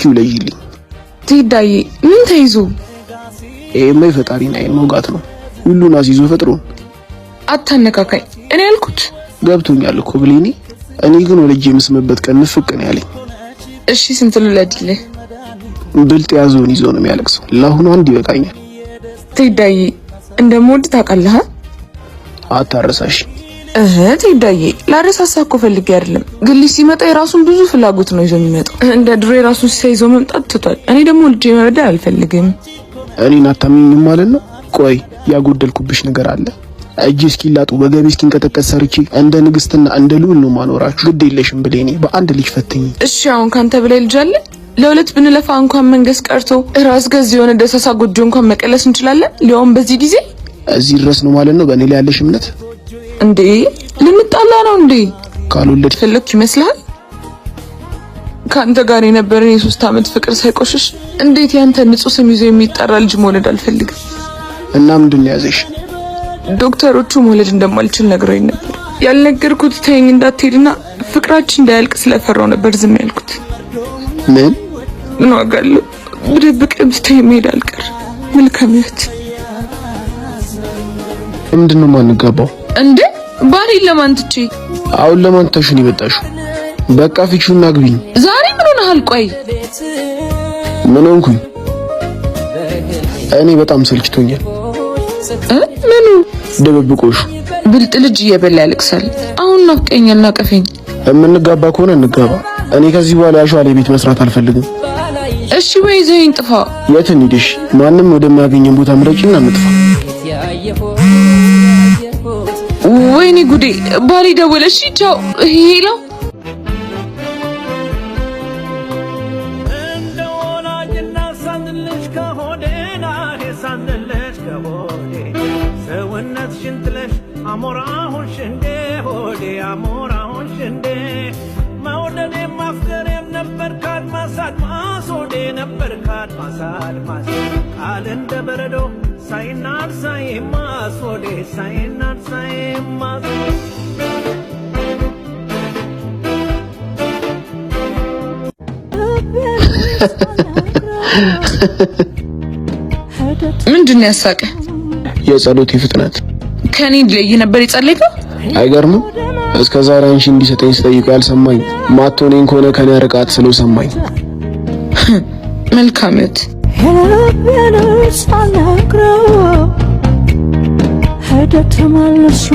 እስኪው ለይልኝ። ቴዳዬ ምን ተይዞ? ይሄማ የፈጣሪን አይን መውጋት ነው። ሁሉን አስይዞ ፈጥሮ አታነካካኝ። እኔ ያልኩት ገብቶኛል እኮ ብሌኒ። እኔ ግን ወልጄ የምስምበት ቀን ንፍቅ ነው ያለኝ። እሺ ስንት ልውለድልህ? ብልጥ ያዘውን ይዞ ነው የሚያለቅሰው። ለአሁኑ አንድ ይበቃኛል። ቴዳዬ እንደምወድ ታውቃለህ? አታረሳሽ። ቴዳዬ ላረሳሳ እኮ ፈልጌ አይደለም፣ ግን ልጅ ሲመጣ የራሱን ብዙ ፍላጎት ነው ይዞ የሚመጣው። እንደ ድሮ የራሱን ሲይዞ መምጣት ትቷል። እኔ ደግሞ ልጄ መበደል አልፈልግም። እኔን አታምኚኝም ማለት ነው? ቆይ ያጎደልኩብሽ ነገር አለ? እጅ እስኪላጡ በገቢ እስኪንቀጠቀጥ ሰርቼ እንደ ንግስትና እንደ ልዑል ነው ማኖራችሁ። ግድ የለሽም ብሌኒ፣ በአንድ ልጅ ፈትኝ። እሺ አሁን ካንተ በላይ ልጅ አለ? ለሁለት ብንለፋ እንኳን መንገስ ቀርቶ ራስ ገዝ የሆነ ደሳሳ ጎጆ እንኳን መቀለስ እንችላለን። ሊያውም በዚህ ጊዜ እዚህ ድረስ ነው ማለት ነው በእኔ ላይ ያለሽ እምነት? እንዴ ልንጣላ ነው እንዴ? ካልወለድ ፈለክ ይመስላል? ካንተ ጋር የነበረን የ3 አመት ፍቅር ሳይቆሽሽ እንዴት ያንተ ንጹህ ስም ይዞ የሚጠራ ልጅ መውለድ አልፈልግም። እና ምንድን ነው ያዘሽ? ዶክተሮቹ መውለድ እንደማልችል ነግረውኝ ነበር። ያልነገርኩት ተይኝ እንዳትሄድና ፍቅራችን እንዳያልቅ ስለፈራው ነበር ዝም ያልኩት። ምን ዋጋ አለው? ብደብቅም ስትይ መሄድ አልቀር። መልካም ህይወት። ምንድነው ማንገባው እንዴ? ባሪ ለማን ትጪ? አሁን ለማን ተሽን ይመጣሽ? በቃ ፊቹና ግቢኝ። ዛሬ ምን ሆነሃል? ቆይ ምን ሆንኩኝ? እኔ በጣም ሰልችቶኛል። ምኑ? ደበብቆሽ ብልጥ ልጅ እየበላ ያለቅሳል። አሁን ናፍቀኛል፣ ናቀፈኝ። የምንጋባ ከሆነ እንጋባ። እኔ ከዚህ በኋላ ያሻለ ቤት መስራት አልፈልግም። እሺ ወይ ዘይን ጥፋ። የት እንሂድሽ? ማንም ወደማያገኘን ቦታ ምረጭና እንጥፋ። ወይኔ ጉዴ! ባሪ ደወለሽ። ቻው ሄሎ። ምንድን ነው ያሳቀ? የጸሎቴ ፍጥነት ከኔ ላይ ነበር የጸለይከው። አይገርምም? እስከ ዛሬ አንቺ እንዲሰጠኝ ስጠይቀው ያልሰማኝ ማቶኔን ከሆነ ከኔ ርቃት ስለው ሰማኝ። መልካምት ሄደ ተመለሱ